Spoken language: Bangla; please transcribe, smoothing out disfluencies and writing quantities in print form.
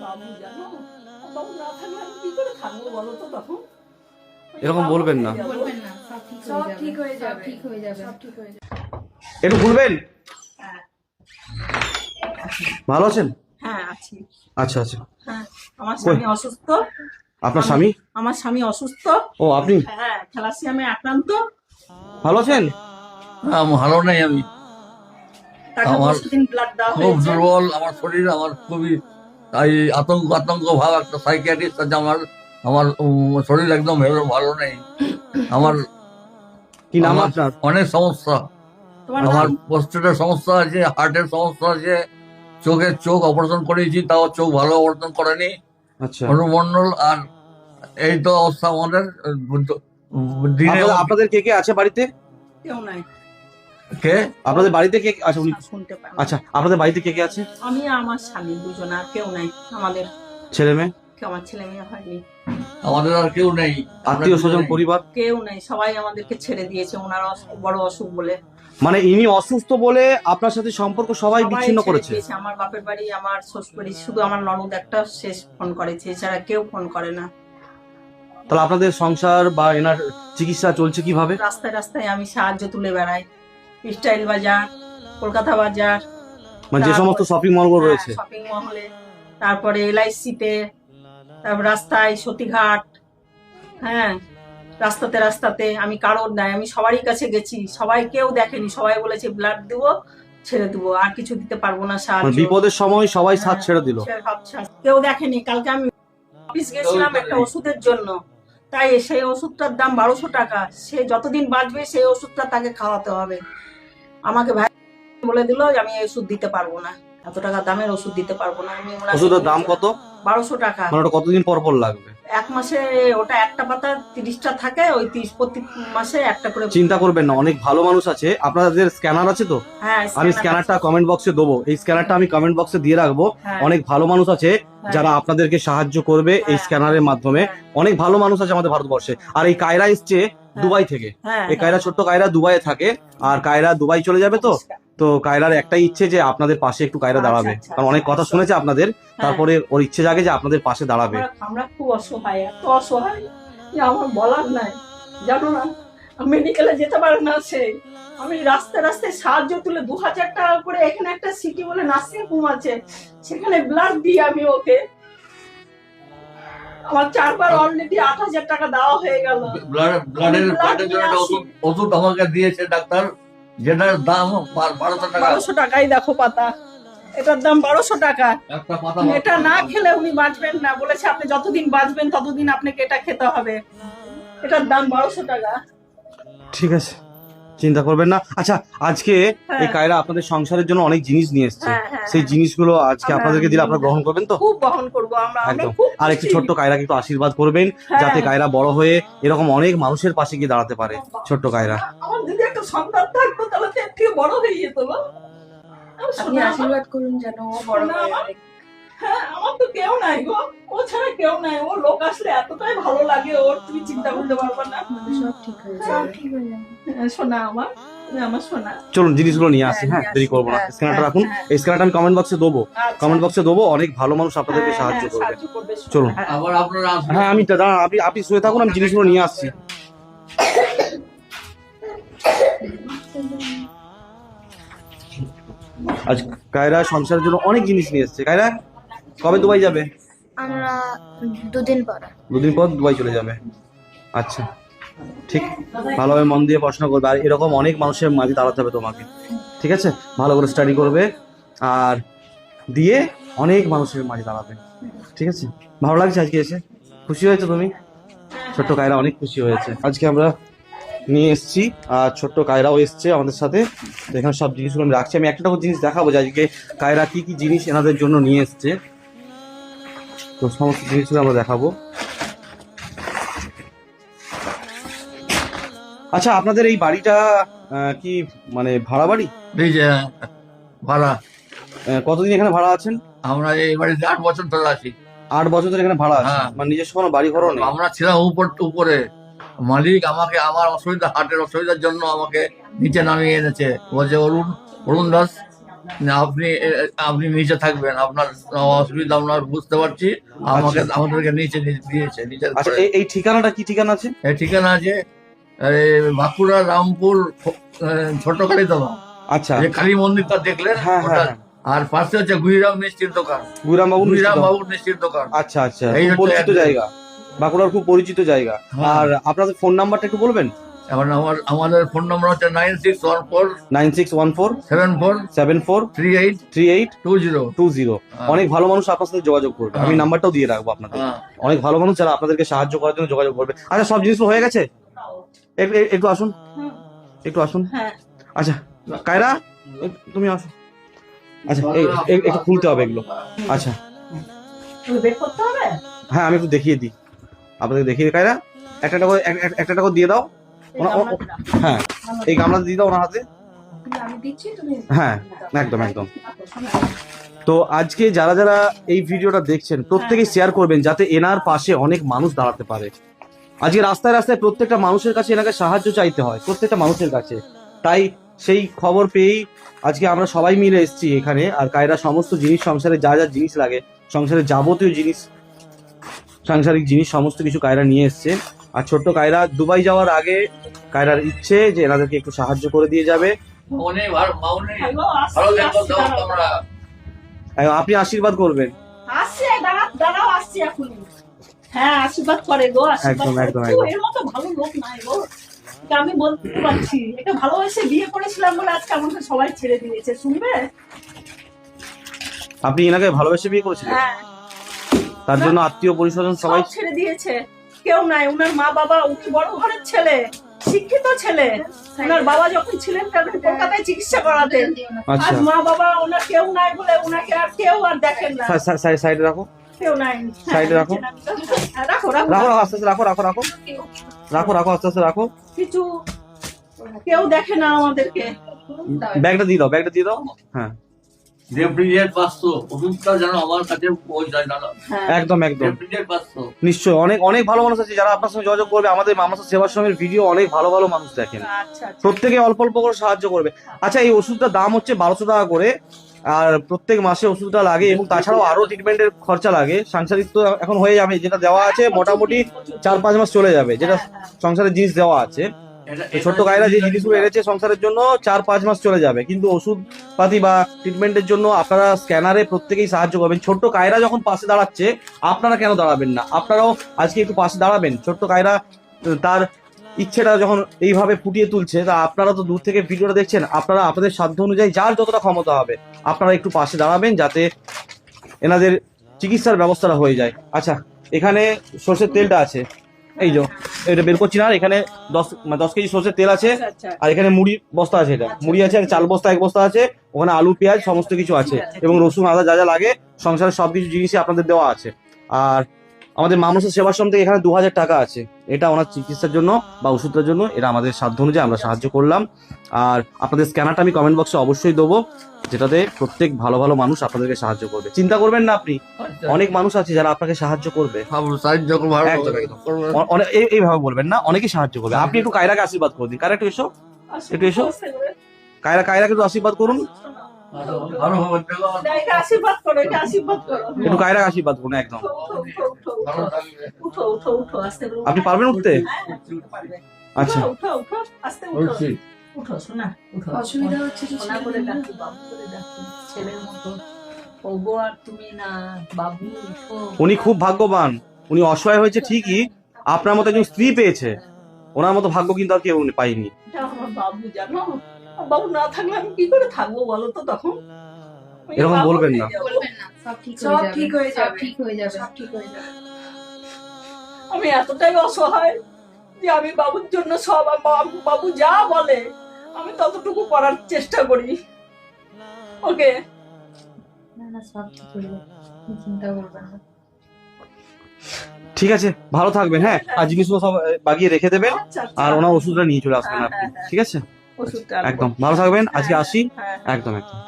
বাবু জানো, বাবু না থাকলে আমি কি করে থাকবো বলো তো তখন? এরকম বলবেন না, বলবেন না, সব ঠিক হয়ে যাবে, ঠিক হয়ে যাবে, সব ঠিক হয়ে যাবে। একটু বলবেন। হ্যাঁ ভালো আছেন? হ্যাঁ আছি। আচ্ছা আচ্ছা। হ্যাঁ আমার স্বামী অসুস্থ। আপনার স্বামী? আমার স্বামী অসুস্থ। ও আপনি হ্যাঁ থ্যালাসিয়ামে আক্রান্ত। ভালো আছেন? ভালো নেই আমি, তাকে আমার 10 দিন ব্লাড দেওয়া খুব হয়েছে। দুর্বল আমার শরীর, আমার খুবই তাই আতঙ্ক ভাব, একটা সাইকিয়াট্রিস্ট আছে আমার, আমার শরীর একদম ভালো নেই। আমার কি নাম আমার আপনার? অনেক সমস্যা, তোমার আমার নাম? প্রস্টেটের সমস্যা আছে, হার্টের সমস্যা আছে, চোখ অপারেশন করেছি, তাও চোখ ভালো অপারেশন করেনি আচ্ছা, অনুমন্ডল। আর এই তো অবস্থা আমাদের দিনে। আপনাদের কে কে আছে বাড়িতে? কেউ নাই। কে? আপনাদের বাড়িতে কে আচ্ছা উনি শুনতে পাই না। আচ্ছা, আপনাদের বাড়িতে কে কে আছে? আমি আর আমার স্বামী দুজন, আর কেউ নাই আমাদের। ছেলে মেয়ে, কেউ, আমার ছেলে মেয়ে হয়নি, আমাদের আর কেউ নেই, আত্মীয় স্বজন, পরিবার? কেউ নেই, সবাই আমাদেরকে ছেড়ে দিয়েছে ওনার বড় অসুখ বলে। মানে ইনি অসুস্থ বলে আপনার সাথে সম্পর্ক সবাই বিচ্ছিন্ন ছেড়ে করেছে? দিয়েছে। আমার বাপের বাড়ি, আমার শ্বশুর বাড়ি, শুধু আমার ননদ একটা শেষ ফোন করেছে, এছাড়া কেউ ফোন করে না। তাহলে আপনাদের সংসার বা এনার চিকিৎসা চলছে কিভাবে? রাস্তায় রাস্তায় আমি সাহায্য তুলে বেড়াই, স্টাইল বাজার, কলকাতা বাজার, মানে যে সমস্ত শপিং মলগুলো রয়েছে। শপিং মহলে, তারপরে এলআইসিতে, তারপর রাস্তায় সতীঘাট, হ্যাঁ রাস্তাতে রাস্তাতে আমি কারোর নাই, আমি সবারই কাছে গেছি, সবাই কেউ দেখেনি, সবাই বলেছে ব্লাড দিব, ছেড়ে দিব, আর কিছু দিতে পারবো না মানে সাহায্য। বিপদের সময় সবাই সাথ ছেড়ে দিল। কেউ দেখেনি। কালকে আমি অফিস গেছিলাম একটা ওষুধের জন্য, তাই সেই ওষুধটার দাম 1200 টাকা। সে যতদিন বাঁচবে সেই ওষুধটা তাকে খাওয়াতে হবে। আমাকে ভাই বলে দিল যে আমি এই ওষুধ দিতে পারবো না, এত টাকা দামের ওষুধ দিতে পারবো না। আমি ওষুধের দাম কত? 1200 টাকা। মানে ওটা কতদিন পর পর লাগবে? এক মাসে ওটা একটা পাতা 30টা থাকে, ওই 30 প্রতি মাসে একটা করে। চিন্তা করবেন না, অনেক ভালো মানুষ আছে। আপনাদের স্ক্যানার আছে তো? হ্যাঁ আমি স্ক্যানারটা কমেন্ট বক্সে দেবো, এই স্ক্যানারটা আমি কমেন্ট বক্সে দিয়ে রাখবো। হ্যাঁ। অনেক ভালো মানুষ আছে যারা আপনাদেরকে সাহায্য করবে এই স্ক্যানারের মাধ্যমে। অনেক ভালো মানুষ আছে আমাদের ভারতবর্ষে। আর এই কায়রা এসছে দুবাই থেকে। এই কায়রা, ছোট্ট কায়রা দুবাইয়ে থাকে, আর কায়রা দুবাই চলে যাবে। তো কায়রার একটাই ইচ্ছে যে আপনাদের পাশে একটু কায়রা দাঁড়াবে, কারণ অনেক কথা শুনেছে আপনাদের, তারপরে ওর ইচ্ছে জাগে যে আপনাদের পাশে দাঁড়াবে। আমরা খুব অসহায়, এত অসহায় যে আমার বলার নাই, জানো না। মেডিকেলে যেতে পারে না সে, আমি রাস্তায় রাস্তায় সাহায্য তুলে 2000 টাকা করে, এখানে একটা সিটি বলে নার্সিং হোম আছে, সেখানে ব্লাড দিই আমি ওকে। আমার 4 বার অলরেডি 8000 টাকা দেওয়া হয়ে গেল। ব্লাডের জন্য একটা ওষুধ আমাকে দিয়েছে ডাক্তার, যেটার দাম 1200 টাকা। 1200 টাকাই দেখো পাতা, এটার দাম 1200 টাকা। একটা পাতা এটা না খেলে উনি বাঁচবেন না, বলেছে আপনি যতদিন বাঁচবেন ততদিন আপনাকে এটা খেতে হবে। এটার দাম 1200 টাকা। ঠিক আছে, চিন্তা করবেন না। আচ্ছা, আজকে এই কায়রা আপনাদের সংসারের জন্য অনেক জিনিস নিয়ে এসেছে। সেই জিনিসগুলো আজকে আপনাদেরকে দিলে আপনারা গ্রহণ করবেন তো? খুব বহন করবো আমরা। একদম। আর একটু ছোট্ট কায়রাকে একটু আশীর্বাদ করবেন, যাতে কায়রা বড় হয়ে এরকম অনেক মানুষের পাশে গিয়ে দাঁড়াতে পারে। ছোট্ট কায়রা, আমার যদি একটা সন্তান থাকতো তাহলে তো এর থেকে বড় হয়ে যেত গো। আপনি আশীর্বাদ করুন যেন ও বড় হয়। হ্যাঁ আমার তো কেউ নাই গো, ও ছাড়া কেউ নাই। ও লোক আসলে এতটাই ভালো লাগে ওর, তুমি চিন্তা করতে পারবে না। সব ঠিক হয়ে যাবে, ঠিক হয়ে যাবে। শোনা আমার, তুমি আমার শোনা। চলুন জিনিসগুলো নিয়ে আসি। হ্যাঁ, দেরি করবো না। স্ক্যানারটা রাখুন, এই স্ক্যানারটা আমি কমেন্ট বক্সে দেবো। কমেন্ট বক্সে দেবো, অনেক ভালো মানুষ আপনাদেরকে সাহায্য করবে। চলুন। আবার আপনারা হ্যাঁ, আমি দাঁড়ান, আপনি শুয়ে থাকুন, আমি জিনিসগুলো নিয়ে আসছি। আজ কায়রা সংসারের জন্য অনেক জিনিস নিয়ে এসছে। কায়রা কবে দুবাই যাবে? আমরা 2 দিন পর। 2 দিন পর দুবাই চলে যাবে। আচ্ছা, ঠিক, ভালোভাবে মন দিয়ে পড়াশোনা করবে। আর এরকম অনেক মানুষের মাঝে দাঁড়াতে হবে তোমাকে, ঠিক আছে? ভালো করে স্টাডি করবে, আর দিয়ে অনেক মানুষের মাঝে দাঁড়াবে, ঠিক আছে? ভালো লাগছে আজকে এসে? খুশি হয়েছে তুমি? ছোট্ট কায়রা অনেক খুশি হয়েছে। আজকে আমরা নিয়ে এসেছি, আর ছোট্ট কায়রাও এসছে আমাদের সাথে। তো এখানে সব জিনিসগুলো আমি রাখছি। আমি একটা জিনিস দেখাবো যে আজকে কায়রা কি কি জিনিস এনাদের জন্য নিয়ে এসছে। তো সমস্ত জিনিসগুলো আমরা দেখাবো। আচ্ছা, আপনাদের এই বাড়িটা কি মানে ভাড়া বাড়ি? এই যে ভাড়া, কতদিন এখানে ভাড়া আছেন? আমরা এই বাড়িতে 8 বছর ধরে আছি। 8 বছর ধরে এখানে ভাড়া আছে? হ্যাঁ। মানে নিজস্ব কোনো বাড়ি ঘরও নেই? আমরা ছিলাম উপরে, মালিক আমাকে আমার হার্টের অসুবিধার জন্য আমাকে নিচে নামিয়ে এনেছে। বলছে অরুণ দাস না, আপনি আপনি নিচে থাকবেন, আপনার অসুবিধা আমরা বুঝতে পারছি, আমাদেরকে নিচে দিয়েছে নিচে। আচ্ছা, এই ঠিকানাটা কি ঠিকানা আছে? এই ঠিকানা আছে বাঁকুড়া রামপুর ছোট কালীতলা, আচ্ছা, যে কালী মন্দিরটা দেখলেন হ্যাঁ, ওটা, হ্যাঁ। আর পাশে হচ্ছে গুইরাম মিষ্টির দোকান, গুইরাম বাবুর মিষ্টির দোকান। আচ্ছা আচ্ছা, এই খুব হচ্ছে পরিচিত address। জায়গা, বাঁকুড়ার খুব পরিচিত জায়গা। হ্যাঁ। আর আপনাদের ফোন নাম্বারটা একটু বলবেন? এখন আমাদের ফোন নম্বর হচ্ছে 9614 9614 74 38 38 20। 20। অনেক ভালো মানুষ আপনার সাথে যোগাযোগ করবে, আমি হ্যাঁ। নাম্বারটাও দিয়ে রাখবো আপনাদের। হ্যাঁ। অনেক ভালো মানুষ যারা আপনাদেরকে সাহায্য করার জন্য যোগাযোগ করবে। আচ্ছা, সব জিনিস হয়ে গেছে? একটু আসুন, একটু আসুন। হ্যাঁ, আচ্ছা কায়রা, তুমি আসো। আচ্ছা, একটু খুলতে হবে এগুলো। আচ্ছা, তুমি বের করতে হবে। হ্যাঁ, আমি একটু দেখিয়ে দিই আপনাদের, দেখিয়ে দিই। কায়রা, একটা টাকা দিয়ে দাও। হ্যাঁ, এই গামলাটা দিয়ে দাও ওনার হাতে। আমি দিচ্ছি, তুমি হ্যাঁ, একদম একদম। তো আজকে যারা যারা এই ভিডিওটা দেখছেন প্রত্যেকেই শেয়ার করবেন, যাতে এনার পাশে অনেক মানুষ দাঁড়াতে পারে। আজকে রাস্তায় রাস্তায় প্রত্যেকটা মানুষের কাছে এনাকে সাহায্য চাইতে হয়, প্রত্যেকটা মানুষের কাছে। তাই সেই খবর পেয়েই আজকে আমরা সবাই মিলে এসেছি এখানে। আর কায়রা সমস্ত জিনিস, সংসারে যা যা জিনিস লাগে, সংসারে যাবতীয় জিনিস, সাংসারিক জিনিস সমস্ত কিছু কায়রা নিয়ে এসছে। আর ছোট্ট কায়রা দুবাই যাওয়ার আগে কায়রার ইচ্ছে যে এনাদেরকে একটু সাহায্য করে দিয়ে যাবে। হ্যালো, ভালো থাকো তোমরা। আপনি আশীর্বাদ করবেন। আসছি, দাঁড়াও, আসছি এখনই। হ্যাঁ, আশীর্বাদ করে গো, আশীর্বাদ একদম, করে। একদম, তো একদম। এর মতো ভালো লোক নাই গো, এটা আমি বলতে পারছি। এটা ভালোবেসে বিয়ে করেছিলাম বলে আজকে আমাকে সবাই ছেড়ে দিয়েছে, শুনবে? আপনি এনাকে ভালোবেসে বিয়ে করেছিলেন, হ্যাঁ, তার জন্য আত্মীয় পরিস্বজন সবাই সব ছেড়ে দিয়েছে, কেউ নাই। উনার মা বাবা, উনি বড় ঘরের ছেলে, শিক্ষিত ছেলে। ওনার বাবা যখন ছিলেন তখন কলকাতায় চিকিৎসা করাতেন। আচ্ছা, আজ মা বাবা ওনার কেউ নাই বলে ওনাকে আর কেউ আর দেখেন না, সাইডে রাখো, কেউ নাই। সাইডে রাখো। হ্যাঁ, রাখো রাখো রাখো আস্তে আস্তে, রাখো রাখো রাখো রাখো রাখো আস্তে আস্তে রাখো। কিছু কেউ দেখে না আমাদেরকে। ব্যাগটা দিয়ে দাও, ব্যাগটা দিয়ে দাও। হ্যাঁ, রেফ্রিজারেট 500 ওষুধটা যেন আমার কাছে পৌঁছায় দাদা। হ্যাঁ, একদম একদম, রেফ্রিজারেট 500। নিশ্চয়ই। অনেক অনেক ভালো মানুষ আছে যারা আপনার সঙ্গে যোগাযোগ করবে। আমাদের মামাসা সেবাশ্রমের ভিডিও অনেক ভালো ভালো মানুষ দেখেন, আচ্ছা আচ্ছা। প্রত্যেকে অল্প অল্প করে সাহায্য করবে। আচ্ছা, এই ওষুধটার দাম হচ্ছে 1200 টাকা করে, আর প্রত্যেক মাসে ওষুধটা লাগে, এবং তাছাড়াও আরো ট্রিটমেন্টের খরচা লাগে। সাংসারিক তো এখন হয়ে যাবে, যেটা দেওয়া আছে মোটামুটি 4-5 মাস চলে যাবে, যেটা সংসারের জিনিস দেওয়া আছে। তো ছোট্ট কায়রা যে জিনিসগুলো এনেছে সংসারের জন্য 4-5 মাস চলে যাবে, কিন্তু ওষুধ পাতি বা ট্রিটমেন্টের জন্য আপনারা স্ক্যানারে প্রত্যেকেই সাহায্য করবেন। ছোট্ট কায়রা যখন পাশে দাঁড়াচ্ছে, আপনারা কেন দাঁড়াবেন না? আপনারাও আজকে একটু পাশে দাঁড়াবেন। ছোট্ট কায়রা তার ইচ্ছেটা যখন এইভাবে ফুটিয়ে তুলছে, তা আপনারা তো দূর থেকে ভিডিওটা দেখছেন, আপনারা আপনাদের সাধ্য অনুযায়ী যার যতটা ক্ষমতা হবে আপনারা একটু পাশে দাঁড়াবেন, যাতে এনাদের চিকিৎসার ব্যবস্থাটা হয়ে যায়। আচ্ছা, এখানে সর্ষের তেলটা আছে, এই যে এটা বের করছি না। আর এখানে 10 কেজি সর্ষের তেল আছে, আচ্ছা, আর এখানে মুড়ি বস্তা আছে, এটা মুড়ি আছে, আর চাল বস্তা 1 বস্তা আছে, ওখানে আলু পেঁয়াজ সমস্ত কিছু আছে, এবং রসুন আদা যা যা লাগে সংসারের সব কিছু জিনিসই আপনাদের দেওয়া আছে। আর আমাদের মামসা সেবাশ্রম থেকে এখানে 2000 টাকা আছে, এটা ওনার চিকিৎসার জন্য বা ওষুধের জন্য, এটা আমাদের সাধ্য অনুযায়ী আমরা সাহায্য করলাম। আর আপনাদের স্ক্যানারটা আমি কমেন্ট বক্সে অবশ্যই দেবো, যেটাতে প্রত্যেক ভালো ভালো মানুষ আপনাদেরকে সাহায্য করবে। চিন্তা করবেন না আপনি, অনেক মানুষ আছে যারা আপনাকে সাহায্য করবে। সাহায্য করবো, ভালো একদম, করে একদম। করবো। এইভাবে বলবেন না, অনেকেই সাহায্য করবে। আপনি একটু কায়রাকে আশীর্বাদ করে দিন। কায়রা একটু এসো, একটু এসো। কায়রাকে একটু আশীর্বাদ করুন, ভালো হবে, দেখো। এটা আশীর্বাদ করো, এটা আশীর্বাদ করো। একটু কায়রাকে আশীর্বাদ করুন। একদম, উঠো, উঠো, উঠো, ভালো থাকবে। উঠো, উঠো, উঠো, আস্তে করে। আপনি পারবেন উঠতে? হ্যাঁ, উঠতে পারবে। আচ্ছা, উঠো, উঠো, আস্তে উঠো। বলছি। উঠো, শোনা, উঠো। অসুবিধা হচ্ছে যে সোনা করে ডাকি, বাবু করে ডাকি, ছেলের মতো। ওগো, আর তুমি না, বাবু উঠো। উনি খুব ভাগ্যবান। উনি অসহায় হয়েছে ঠিকই, আপনার মতো একজন স্ত্রী পেয়েছে। ওনার মতো ভাগ্য কিন্তু আর কেউ পাইনি। এটা আমার বাবু, জানো? বাবু না থাকলে আমি কি করে থাকবো বলো তো তখন? আমি এরকম বাবু বলবেন না। হয়ে যাবো। বলবেন না, সব ঠিক হয়ে যাবে, সব ঠিক হয়ে যাবে, সব ঠিক হয়ে যাবে। আমি এতটাই অসহায় যে আমি বাবুর জন্য সব, বাবু যা বলে আমি ততটুকু করার চেষ্টা করি। ওকে, না না, সব ঠিক হয়ে যাবে, আপনি চিন্তা করবেন না। ঠিক আছে, ভালো থাকবেন। হ্যাঁ, আর জিনিসগুলো সব বাগিয়ে রেখে দেবেন, আচ্ছা, আচ্ছা। আর ওনার ওষুধটা নিয়ে চলে আসবেন আপনি। ঠিক আছে, ওষুধটা একদম ভালো থাকবেন। আজকে হ্যাঁ, আসি। হ্যাঁ। একদম একদম।